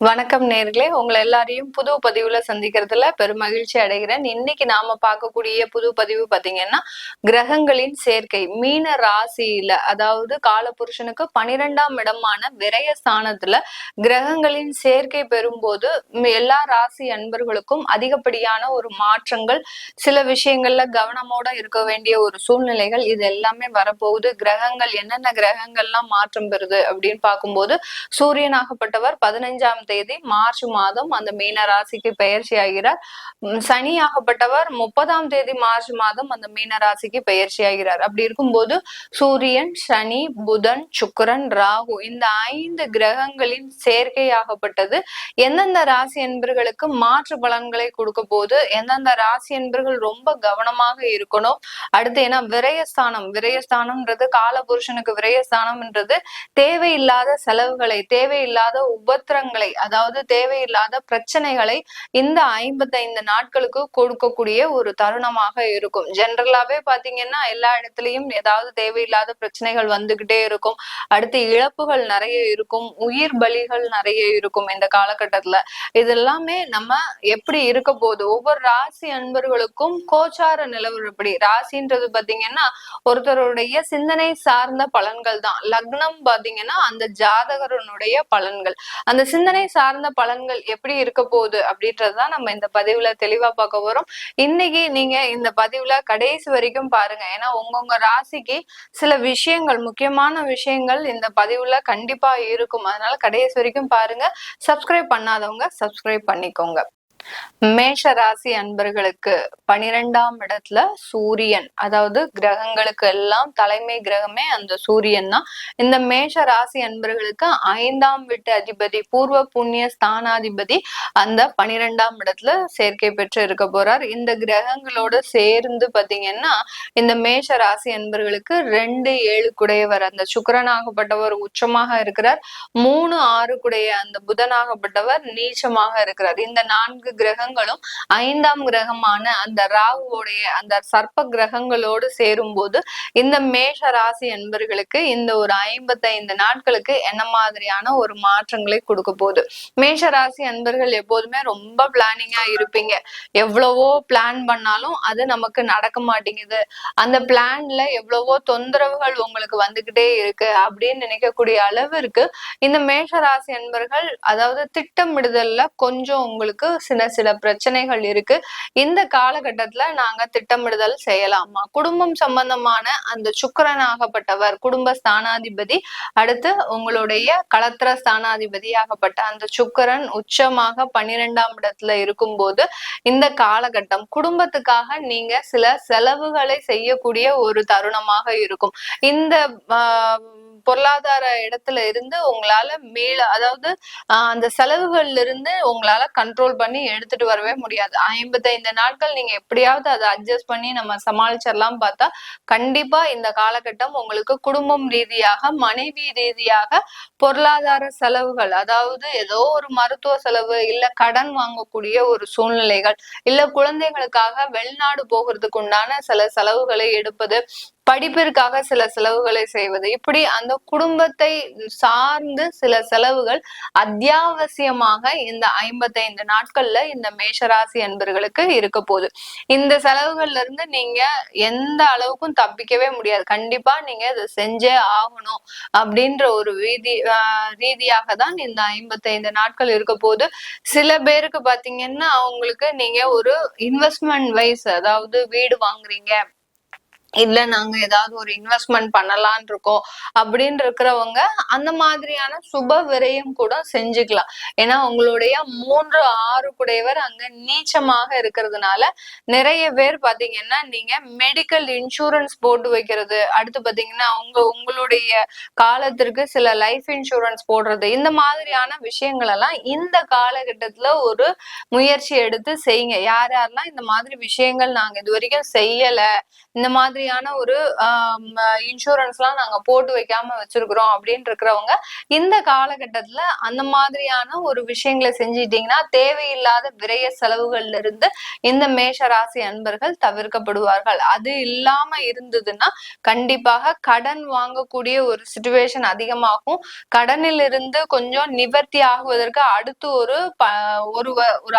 வணக்கம் நேர்களே, உங்களை எல்லாரையும் புது பதிவுல சந்திக்கிறதுல பெரும் மகிழ்ச்சி அடைகிறேன். இன்னைக்கு நாம பார்க்கக்கூடிய புது பதிவு பாத்தீங்கன்னா, கிரகங்களின் சேர்க்கை மீன ராசியில, அதாவது காலபுருஷனுக்கு 12ஆம் இடமான விரயஸ்தானத்துல கிரகங்களின் சேர்க்கை பெறும்போது எல்லா ராசி அன்பர்களுக்கும் அதிகப்படியான ஒரு மாற்றங்கள், சில விஷயங்கள்ல கவனமோட இருக்க வேண்டிய ஒரு சூழ்நிலைகள் இது எல்லாமே வரப்போகுது. கிரகங்கள் என்னென்ன கிரகங்கள்லாம் மாற்றம் பெறுது அப்படின்னு பார்க்கும்போது, சூரியனாகப்பட்டவர் 15ஆம் தேதி மார்ச் மாதம் அந்த மீன ராசிக்கு பெயர்ச்சி ஆகிறார். சனியாகப்பட்டவர் 30ஆம் தேதி மார்ச் மாதம் அந்த மீன ராசிக்கு பெயர்ச்சி ஆகிறார். அப்படி இருக்கும்போது சூரியன், சனி, புதன், சுக்கிரன், ராகு இந்த 5 கிரகங்களின் சேர்க்கையாகப்பட்டது எந்தெந்த ராசி என்பர்களுக்கு மாற்று பலன்களை கொடுக்க போது, எந்தெந்த ராசி என்பர்கள் ரொம்ப கவனமாக இருக்கணும். அடுத்து ஏன்னா விரயஸ்தானம்ன்றது காலபுருஷனுக்கு விரயஸ்தானம்ன்றது தேவையில்லாத செலவுகளை, தேவையில்லாத உபத்திரங்களை, அதாவது தேவையில்லாத பிரச்சனைகளை இந்த 55 நாட்களுக்கு கொடுக்கக்கூடிய ஒரு தருணமாக இருக்கும். ஜெனரலாவே பாத்தீங்கன்னா எல்லா இடத்துலயும் ஏதாவது தேவையில்லாத பிரச்சனைகள் வந்துகிட்டே இருக்கும். அடுத்து இழப்புகள் நிறைய இருக்கும், உயிர் பலிகள் நிறைய இருக்கும் இந்த காலகட்டத்துல. இது எல்லாமே நம்ம எப்படி இருக்க போது, ஒவ்வொரு ராசி அன்பர்களுக்கும் கோச்சார நிலவரப்படி, ராசின்றது பாத்தீங்கன்னா ஒருத்தருடைய சிந்தனை சார்ந்த பலன்கள் தான். லக்னம் பாத்தீங்கன்னா அந்த ஜாதகரனுடைய பலன்கள். அந்த சிந்தனை சார்ந்த பலன்கள் எப்படி இருக்க போகுது அப்படின்றதுதான் நம்ம இந்த பதிவுல தெளிவா பார்க்க வரோம். இன்னைக்கு நீங்க இந்த பதிவுல கடைசி வரைக்கும் பாருங்க. ஏன்னா உங்க ராசிக்கு சில விஷயங்கள், முக்கியமான விஷயங்கள் இந்த பதிவுல கண்டிப்பா இருக்கும். அதனால கடைசி வரைக்கும் பாருங்க. சப்ஸ்கிரைப் பண்ணாதவங்க சப்ஸ்கிரைப் பண்ணிக்கோங்க. மேஷ ராசி அன்பர்களுக்கு 12ஆம் இடத்துல சூரியன், அதாவது கிரகங்களுக்கு எல்லாம் தலைமை கிரகமே அந்த சூரியன் தான். இந்த மேஷ ராசி அன்பர்களுக்கு 5ஆம் வீட்டு அதிபதி, பூர்வ புண்ணிய ஸ்தானாதிபதி அந்த 12ஆம் இடத்துல சேர்க்கை பெற்று இருக்க போறார். இந்த கிரகங்களோட சேர்ந்து பாத்தீங்கன்னா இந்த மேஷ ராசி அன்பர்களுக்கு 2-7 குடையவர் அந்த சுக்கிரனாகப்பட்டவர் உச்சமாக இருக்கிறார். 3-6 குடைய அந்த புதனாகப்பட்டவர் நீச்சமாக இருக்கிறார். இந்த 4 கிரகங்களும் 5ஆம் கிரகமான அந்த ராகுவோடைய அந்த சர்ப்ப கிரகங்களோடு சேரும் போது இந்த மேஷ ராசி என்பர்களுக்கு இந்த ஒரு 55 நாட்களுக்கு என்ன மாதிரியான ஒரு மாற்றங்களை கொடுக்க போகுது. மேஷ ராசி அன்பர்கள் எப்போதுமே ரொம்ப பிளானிங்கா இருப்பீங்க. எவ்வளவோ பிளான் பண்ணாலும் அது நமக்கு நடக்க மாட்டேங்குது, அந்த பிளான்ல எவ்வளவோ தொந்தரவுகள் உங்களுக்கு வந்துகிட்டே இருக்கு அப்படின்னு நினைக்கக்கூடிய அளவிற்கு இந்த மேஷ ராசி அன்பர்கள், அதாவது திட்டமிடுதல்ல கொஞ்சம் உங்களுக்கு சில பிரச்சனைகள் இருக்கு. இந்த காலகட்டத்துல நாங்க திட்டமிடுதல் செய்யலாமா, குடும்பம் சம்பந்தமான அந்த சுக்கிரனாகப்பட்டவர் குடும்ப ஸ்தானாதிபதி, அடுத்து உங்களுடைய களத்திர ஸ்தானாதிபதியாகப்பட்ட அந்த சுக்கிரன் உச்சமாக 12ஆம் இடத்துல இருக்கும்போது இந்த காலகட்டம் குடும்பத்துக்காக நீங்க சில செலவுகளை செய்யக்கூடிய ஒரு தருணமாக இருக்கும். இந்த பொருளாதார இடத்துல இருந்து உங்களால அதாவது அந்த செலவுகள்ல இருந்து உங்களால கண்ட்ரோல் பண்ணி எடுத்துட்டு வரவே முடியாது. 55 நாட்கள் நீங்க எப்படியாவது அதை அட்ஜஸ்ட் பண்ணி நம்ம சமாளிச்சிடலாம் பார்த்தா கண்டிப்பா இந்த காலகட்டம் உங்களுக்கு குடும்பம் ரீதியாக, மனைவி ரீதியாக பொருளாதார செலவுகள், அதாவது ஏதோ ஒரு மருத்துவ செலவு, இல்ல கடன் வாங்கக்கூடிய ஒரு சூழ்நிலைகள், இல்ல குழந்தைகளுக்காக வெளிநாடு போகிறதுக்கு உண்டான சில செலவுகளை எடுப்பது, படிப்பிற்காக சில செலவுகளை செய்வது, இப்படி அந்த குடும்பத்தை சார்ந்து சில செலவுகள் அத்தியாவசியமாக இந்த 55 நாட்கள்ல இந்த மேஷராசி அன்பர்களுக்கு இருக்க போகுது. இந்த செலவுகள்ல இருந்து நீங்க எந்த அளவுக்கும் தப்பிக்கவே முடியாது. கண்டிப்பா நீங்க இதை செஞ்சே ஆகணும் அப்படின்ற ஒரு ரீதியாக தான் இந்த 55 நாட்கள் இருக்க போது. சில பேருக்கு பாத்தீங்கன்னா அவங்களுக்கு நீங்க ஒரு இன்வெஸ்ட்மெண்ட் வைஸ், அதாவது வீடு வாங்குறீங்க, இல்ல நாங்க ஏதாவது ஒரு இன்வெஸ்ட்மெண்ட் பண்ணலான் இருக்கோம் அப்படின்னு இருக்கிறவங்க அந்த மாதிரியான சுப விரயம் கூட செஞ்சுக்கலாம். ஏன்னா உங்களுடைய 3-6 குடையவர் அங்க நீச்சமாக இருக்கிறதுனால நிறைய பேர் பாத்தீங்கன்னா நீங்க மெடிக்கல் இன்சூரன்ஸ் போட்டு வைக்கிறது, அடுத்து பாத்தீங்கன்னா உங்களுடைய காலத்திற்கு சில லைஃப் இன்சூரன்ஸ் போடுறது, இந்த மாதிரியான விஷயங்கள் எல்லாம் இந்த காலகட்டத்துல ஒரு முயற்சி எடுத்து செய்யுங்க. யாரெல்லாம் இந்த மாதிரி விஷயங்கள் நாங்க இது வரைக்கும் செய்யல, இந்த மாதிரி மாதிரியான ஒரு இன்சூரன்ஸ் எல்லாம் நாங்க போட்டு வைக்காம வச்சிருக்கிறோம் அப்படின்னு இருக்கிறவங்க இந்த காலகட்டத்துல அந்த மாதிரியான ஒரு விஷயங்களை செஞ்சிட்டீங்கன்னா தேவையில்லாத விரய செலவுகள்ல இருந்து இந்த மேஷ ராசி அன்பர்கள் தவிர்க்கப்படுவார்கள். அது இல்லாம இருந்ததுன்னா கண்டிப்பாக கடன் வாங்கக்கூடிய ஒரு சிச்சுவேஷன் அதிகமாகும். கடனில் இருந்து கொஞ்சம் நிவர்த்தி ஆகுவதற்கு அடுத்து ஒரு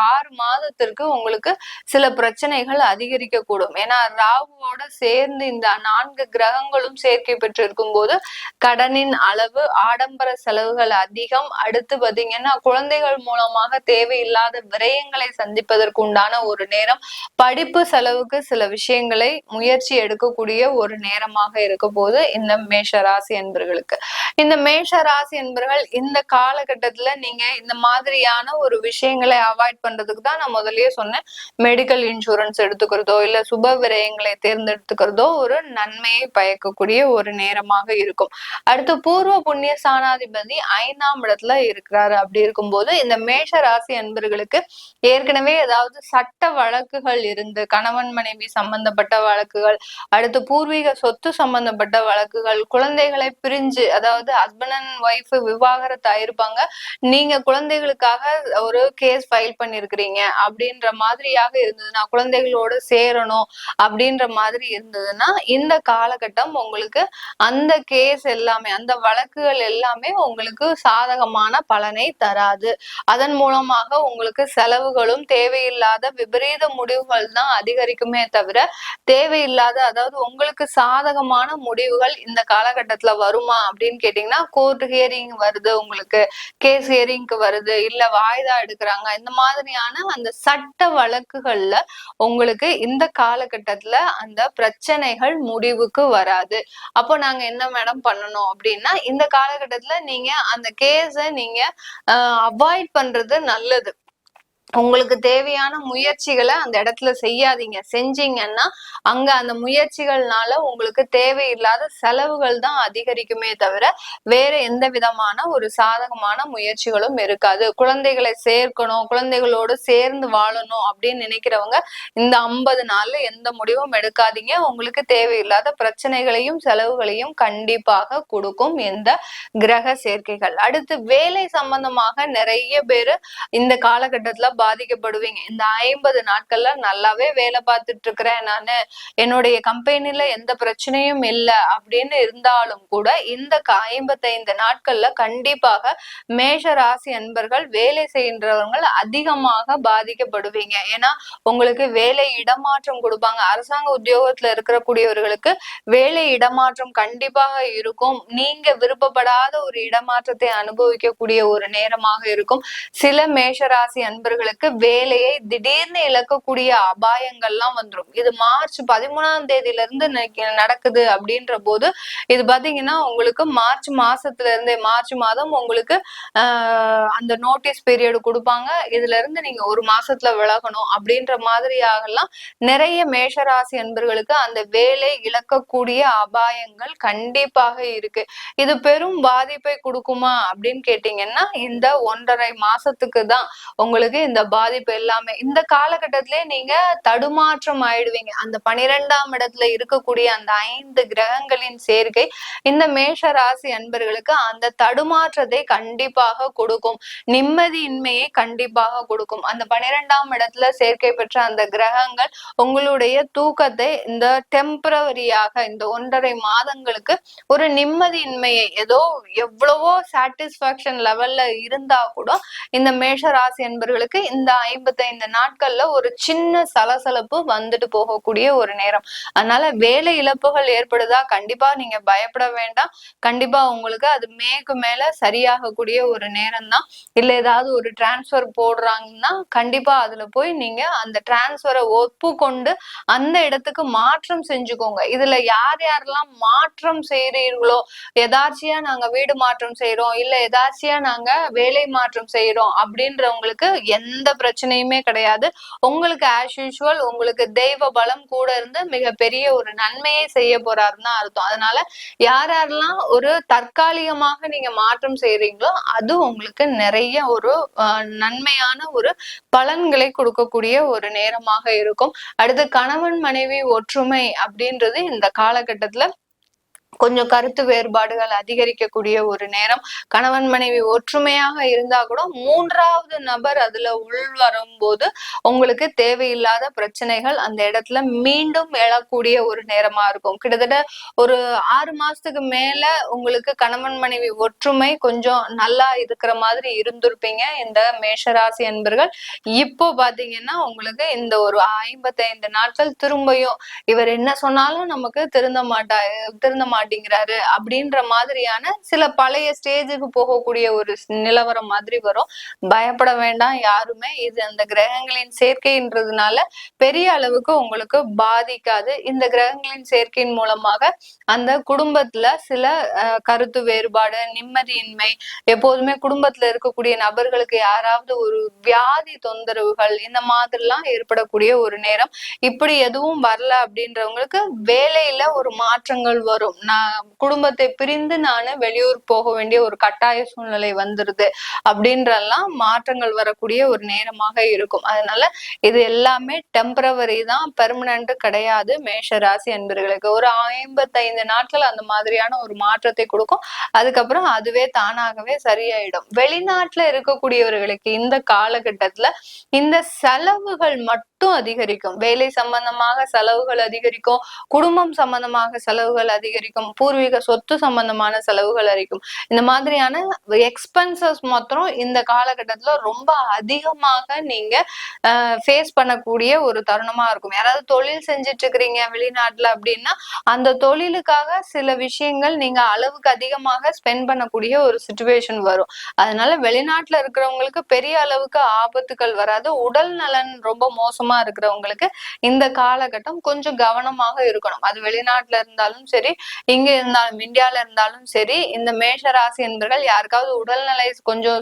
6 மாதத்திற்கு உங்களுக்கு சில பிரச்சனைகள் அதிகரிக்க கூடும். ஏன்னா ராகுவோட சேர்ந்து இந்த 4 கிரகங்களும் சேர்க்கை பெற்று இருக்கும் போது கடனின் அளவு, ஆடம்பர செலவுகள் அதிகம். அடுத்து பாத்தீங்கன்னா குழந்தைகள் மூலமாக தேவையில்லாத விரயங்களை சந்திப்பதற்கு உண்டான ஒரு நேரம். படிப்பு செலவுக்கு சில விஷயங்களை முயற்சி எடுக்கக்கூடிய ஒரு நேரமாக இருக்க போது இந்த மேஷ ராசி என்பர்களுக்கு. இந்த மேஷ ராசி என்பர்கள் இந்த காலகட்டத்துல நீங்க இந்த மாதிரியான ஒரு விஷயங்களை அவாய்ட் பண்றதுக்கு தான் நான் முதல்லயே சொன்னேன். மெடிக்கல் இன்சூரன்ஸ் எடுத்துக்கிறதோ இல்ல சுப விரயங்களை தேர்ந்தெடுத்துக்கிறதோ ஒரு நன்மையை பயக்கக்கூடிய ஒரு நேரமாக இருக்கும். அடுத்து பூர்வ புண்ணிய ஸ்தானாதிபதி 5ஆம் இடத்துல இருக்கிறாரு. அப்படி இருக்கும்போது இந்த மேஷ ராசி அன்பர்களுக்கு ஏற்கனவே ஏதாவது சட்ட வழக்குகள் இருந்து கணவன் மனைவி சம்பந்தப்பட்ட வழக்குகள், அடுத்து பூர்வீக சொத்து சம்பந்தப்பட்ட வழக்குகள், குழந்தைகளை பிரிஞ்சு அதாவது ஹஸ்பண்ட் அண்ட் ஒய்ஃப் விவாகரத்து ஆயிருப்பாங்க, நீங்க குழந்தைகளுக்காக ஒரு கேஸ் ஃபைல் பண்ணிருக்கிறீங்க அப்படின்ற மாதிரியாக இருந்ததுன்னா, குழந்தைகளோட சேரணும் அப்படின்ற மாதிரி இருந்ததுன்னா இந்த காலகட்டம் உங்களுக்கு அந்த கேஸ் எல்லாமே அந்த வழக்குகள் எல்லாமே உங்களுக்கு சாதகமான பலனை தராது. அதன் மூலமாக உங்களுக்கு செலவுகளும் தேவையில்லாத விபரீத முடிவுகள் தான் அதிகரிக்குமே தவிர தேவையில்லாத அதாவது உங்களுக்கு சாதகமான முடிவுகள் இந்த காலகட்டத்துல வருமா அப்படின்னு கேட்டீங்கன்னா கோர்ட் ஹியரிங் வருது, உங்களுக்கு கேஸ் ஹியரிங்க்கு வருது, இல்ல வாய்தா எடுக்கிறாங்க, இந்த மாதிரியான அந்த சட்ட வழக்குகள்ல உங்களுக்கு இந்த காலகட்டத்துல அந்த பிரச்சனைகள் முடிவுக்கு வராது. அப்போ நாங்க என்ன மேடம் பண்ணணும் அப்படின்னா இந்த காலகட்டத்துல நீங்க அந்த கேஸ நீங்க அவாய்ட் பண்றது நல்லது. உங்களுக்கு தேவையான முயற்சிகளை அந்த இடத்துல செய்யாதீங்க. செஞ்சீங்கன்னா அங்க அந்த முயற்சிகள்னால உங்களுக்கு தேவையில்லாத செலவுகள் தான் அதிகரிக்குமே தவிர வேற எந்த விதமான ஒரு சாதகமான முயற்சிகளும் இருக்காது. குழந்தைகளை சேர்க்கணும், குழந்தைகளோடு சேர்ந்து வாழணும் அப்படின்னு நினைக்கிறவங்க இந்த 50 நாள்ல எந்த முடிவும் எடுக்காதீங்க. உங்களுக்கு தேவையில்லாத பிரச்சனைகளையும் செலவுகளையும் கண்டிப்பாக கொடுக்கும் இந்த கிரக சேர்க்கைகள். அடுத்து வேலை சம்பந்தமாக நிறைய பேரு இந்த காலகட்டத்துல பாதிக்கப்படுவீங்க. இந்த 50 நாட்கள்ல நல்லாவே வேலை பார்த்துட்டு இருக்கிறேன் நானு, என்னுடைய கம்பெனில எந்த பிரச்சனையும் இல்லை அப்படின்னு இருந்தாலும் கூட இந்த 55 நாட்கள்ல கண்டிப்பாக மேஷ ராசி அன்பர்கள் வேலை செய்கின்றவர்கள் அதிகமாக பாதிக்கப்படுவீங்க. ஏன்னா உங்களுக்கு வேலை இடமாற்றம் கொடுப்பாங்க. அரசாங்க உத்தியோகத்துல இருக்கக்கூடியவர்களுக்கு வேலை இடமாற்றம் கண்டிப்பாக இருக்கும். நீங்க விருப்பப்படாத ஒரு இடமாற்றத்தை அனுபவிக்கக்கூடிய ஒரு நேரமாக இருக்கும். சில மேஷராசி அன்பர்களுக்கு வேலையை திடீர்னு இழக்கக்கூடிய அபாயங்கள்லாம் வந்துடும். இது மார்ச் 13ஆம் தேதியில இருந்து நடக்குது அப்படின்ற போது இது பாத்தீங்கன்னா உங்களுக்கு மார்ச் மாசத்துல இருந்து மார்ச் மாதம் உங்களுக்கு அந்த நோட்டீஸ் பீரியட் கொடுப்பாங்க. இதுல இருந்து நீங்க ஒரு மாசத்துல விலகணும் அப்படின்ற மாதிரியாகலாம் நிறைய மேஷராசி அன்பர்களுக்கு அந்த வேலை இழக்கக்கூடிய அபாயங்கள் கண்டிப்பாக இருக்கு. இது பெரும் பாதிப்பை கொடுக்குமா அப்படின்னு கேட்டீங்கன்னா இந்த 1.5 மாசத்துக்கு தான் உங்களுக்கு இந்த பாதிப்பு எல்லாமே. இந்த காலகட்டத்திலே நீங்க தடுமாற்றம் ஆயிடுவீங்க. அந்த 12ஆம் இடத்துல இருக்கக்கூடிய அந்த 5 கிரகங்களின் சேர்க்கை இந்த மேஷ ராசி அன்பர்களுக்கு அந்த தடுமாற்றத்தை கண்டிப்பாக கொடுக்கும். நிம்மதியின்மையை கண்டிப்பாக கொடுக்கும். அந்த 12ஆம் இடத்துல சேர்க்கை பெற்ற அந்த கிரகங்கள் உங்களுடைய தூக்கத்தை இந்த டெம்பரவரியாக இந்த 1.5 மாதங்களுக்கு ஒரு நிம்மதியின்மையை ஏதோ எவ்வளவோ சாட்டிஸ்பாக்சன் லெவல்ல இருந்தா கூட இந்த மேஷ ராசி என்பர்களுக்கு இந்த 55 நாட்கள்ல ஒரு சின்ன சலசலப்பு வந்துட்டு போகக்கூடிய ஒரு நேரம். அதனால வேலை இழப்புகள் ஏற்படுதா கண்டிப்பா நீங்க பயப்பட வேண்டாம். கண்டிப்பா உங்களுக்கு அது மேற்கு மேல சரியாகக்கூடிய ஒரு நேரம் தான். இல்ல ஏதாவது ஒரு டிரான்ஸ்பர் போடுறாங்கன்னா கண்டிப்பா அதுல போய் நீங்க அந்த டிரான்ஸ்பரை ஒப்புக்கொண்டு அந்த இடத்துக்கு மாற்றம் செஞ்சுக்கோங்க. இதுல யார் யாரெல்லாம் மாற்றம் செய்றீர்களோ, எதாச்சியா நாங்க வீடு மாற்றம் செய்யறோம், இல்ல எதாச்சியா நாங்க வேலை மாற்றம் செய்யறோம் அப்படின்றவங்களுக்கு எந்த எந்த பிரச்சனையுமே கிடையாது. உங்களுக்கு ஆஸ் யூசுவல் உங்களுக்கு தெய்வ பலம் கூட இருந்து மிகப்பெரிய ஒரு நன்மையை செய்ய போறாருன்னு தான் அர்த்தம். அதனால யார் யாரெல்லாம் ஒரு தற்காலிகமாக நீங்க மாற்றம் செய்றீங்களோ அது உங்களுக்கு நிறைய ஒரு நன்மையான ஒரு பலன்களை கொடுக்கக்கூடிய ஒரு நேரமாக இருக்கும். அடுத்து கணவன் மனைவி ஒற்றுமை அப்படின்றது இந்த காலகட்டத்துல கொஞ்சம் கருத்து வேறுபாடுகள் அதிகரிக்கக்கூடிய ஒரு நேரம். கணவன் மனைவி ஒற்றுமையாக இருந்தா கூட மூன்றாவது நபர் அதுல உள் வரும்போது உங்களுக்கு தேவையில்லாத பிரச்சனைகள் அந்த இடத்துல மீண்டும் எழக்கூடிய ஒரு நேரமா இருக்கும். கிட்டத்தட்ட ஒரு 6 மாசத்துக்கு மேல உங்களுக்கு கணவன் மனைவி ஒற்றுமை கொஞ்சம் நல்லா இருக்கிற மாதிரி இருந்திருப்பீங்க இந்த மேஷராசி அன்பர்கள். இப்போ பாத்தீங்கன்னா உங்களுக்கு இந்த ஒரு 55 நாட்கள் திரும்பியும் இவர் என்ன சொன்னாலும் நமக்கு திருந்த மாட்டேங்கிறாரு அப்படின்ற மாதிரியான சில பழைய ஸ்டேஜுக்கு போகக்கூடிய ஒரு நிலவரம் மாதிரி வரும். பயப்பட வேண்டாம் யாருமே. இது அந்த கிரகங்களின் சேர்க்கைன்றதுனால பெரிய அளவுக்கு உங்களுக்கு பாதிக்காது. இந்த கிரகங்களின் சேர்க்கையின் மூலமாக அந்த குடும்பத்துல சில கருத்து வேறுபாடு, நிம்மதியின்மை, எப்போதுமே குடும்பத்துல இருக்கக்கூடிய நபர்களுக்கு யாராவது ஒரு வியாதி தொந்தரவுகள் இந்த மாதிரிலாம் ஏற்படக்கூடிய ஒரு நேரம். இப்படி எதுவும் வரல அப்படின்றவங்களுக்கு வேலையில ஒரு மாற்றங்கள் வரும். நான் குடும்பத்தை பிரிந்து நானு வெளியூர் போக வேண்டிய ஒரு கட்டாய சூழ்நிலை வந்துருது அப்படின்றலாம் மாற்றங்கள் வரக்கூடிய ஒரு நேரமாக இருக்கும். அதனால இது எல்லாமே டெம்பரவரி தான், பெர்மனன்ட் கிடையாது. மேஷ ராசி அன்பர்களுக்கு ஒரு 55 நாட்கள் அந்த மாதிரியான ஒரு மாற்றத்தை கொடுக்கும். அதுக்கப்புறம் அதுவே தானாகவே சரியாயிடும். வெளிநாட்டுல இருக்கக்கூடியவர்களுக்கு இந்த காலகட்டத்துல இந்த செலவுகள் மட்டும் அதிகரிக்கும். வேலை சம்பந்தமாக செலவுகள் அதிகரிக்கும், குடும்பம் சம்பந்தமாக செலவுகள் அதிகரிக்கும், பூர்வீக சொத்து சம்பந்தமான செலவுகள் அதிகரிக்கும். இந்த மாதிரியான எக்ஸ்பென்சஸ் மாத்திரம் இந்த காலகட்டத்துல ரொம்ப அதிகமாக நீங்க ஃபேஸ் பண்ணக்கூடிய ஒரு தருணமா இருக்கும். யாராவது தொழில் செஞ்சுட்டு இருக்கிறீங்க வெளிநாட்டுல அப்படின்னா அந்த தொழிலுக்காக சில விஷயங்கள் நீங்க அளவுக்கு அதிகமாக ஸ்பெண்ட் பண்ணக்கூடிய ஒரு சிச்சுவேஷன் வரும். அதனால வெளிநாட்டுல இருக்கிறவங்களுக்கு பெரிய அளவுக்கு ஆபத்துகள் வராது. உடல் நலன் ரொம்ப மோசமா இருக்கிறவங்களுக்கு இந்த காலகட்டம் கொஞ்சம் கவனமாக இருக்கணும். அது வெளிநாட்டுல இருந்தாலும் சரி, இங்க இருந்தாலும் இந்தியால இருந்தாலும் சரி, இந்த மேஷ ராசி என்பர்கள் யாருக்காவது உடல்நிலை கொஞ்சம்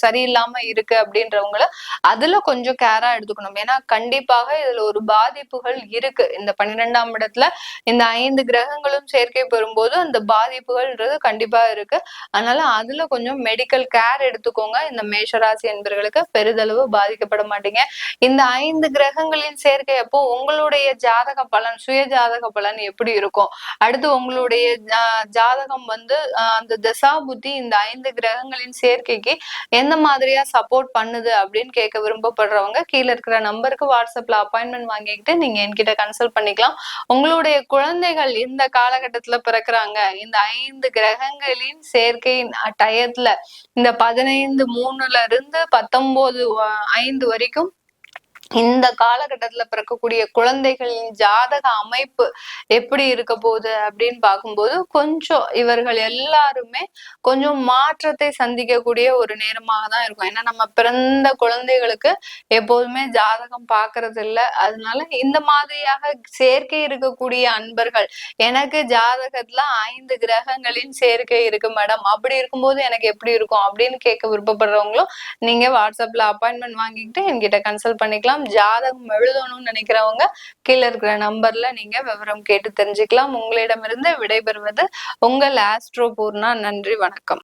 சரியில்லாம இருக்கு அப்படின்றவங்கள அதுல கொஞ்சம் கேரா எடுத்துக்கணும். ஏன்னா கண்டிப்பாக இதுல ஒரு பாதிப்புகள் இருக்கு. இந்த 12ஆம் இடத்துல இந்த 5 கிரகங்களும் சேர்க்கை பெறும்போது அந்த பாதிப்புகள்ன்றது கண்டிப்பா இருக்கு. அதனால அதுல கொஞ்சம் மெடிக்கல் கேர் எடுத்துக்கோங்க. இந்த மேஷராசி என்பர்களுக்கு பெரிதளவு பாதிக்கப்பட மாட்டீங்க. இந்த 5 கிரகங்களின் சேர்க்கை அப்போ உங்களுடைய ஜாதக பலன், சுய ஜாதக பலன் எப்படி இருக்கும், அடுத்து உங்களுடைய ஜாதகம் அந்த தசா புத்தி இந்த 5 கிரகங்களின் சேர்க்கைக்கு எந்த மாதிரியா சப்போர்ட் பண்ணுது அப்படின்னு கேட்க விரும்பப்படுறவங்க கீழே இருக்கிற நம்பருக்கு வாட்ஸ்அப்ல அப்பாயின்மெண்ட் வாங்கிக்கிட்டு நீங்க என்கிட்ட கன்சல்ட் பண்ணிக்கலாம். உங்களுடைய குழந்தைகள் இந்த காலகட்டத்துல பிறக்குறாங்க, இந்த 5 கிரகங்களின் சேர்க்கையின் டயத்துல இந்த 15/3 இருந்து 19/5 வரைக்கும் இந்த காலகட்டத்துல பிறக்கக்கூடிய குழந்தைகளின் ஜாதக அமைப்பு எப்படி இருக்க போகுது அப்படின்னு பார்க்கும்போது கொஞ்சம் இவர்கள் எல்லாருமே கொஞ்சம் மாற்றத்தை சந்திக்கக்கூடிய ஒரு நேரமாக தான் இருக்கும். ஏன்னா நம்ம பிறந்த குழந்தைகளுக்கு எப்போதுமே ஜாதகம் பாக்குறது இல்லை. அதனால இந்த மாதிரியாக சேர்க்கை இருக்கக்கூடிய அன்பர்கள், எனக்கு ஜாதகத்துல 5 கிரகங்களின் சேர்க்கை இருக்கு மேடம், அப்படி இருக்கும்போது எனக்கு எப்படி இருக்கும் அப்படின்னு கேட்க விருப்பப்படுறவங்களும் நீங்க வாட்ஸ்அப்ல அப்பாயின்மெண்ட் வாங்கிக்கிட்டு என்கிட்ட கன்சல்ட் பண்ணிக்கலாம். ஜாதகம் எழுதணும்னு நினைக்கிறவங்க கீழே இருக்கிற நம்பர்ல நீங்க விவரம் கேட்டு தெரிஞ்சுக்கலாம். உங்களிடமிருந்து விடைபெறுவது உங்கள் ஆஸ்ட்ரோ பூர்ணா. நன்றி, வணக்கம்.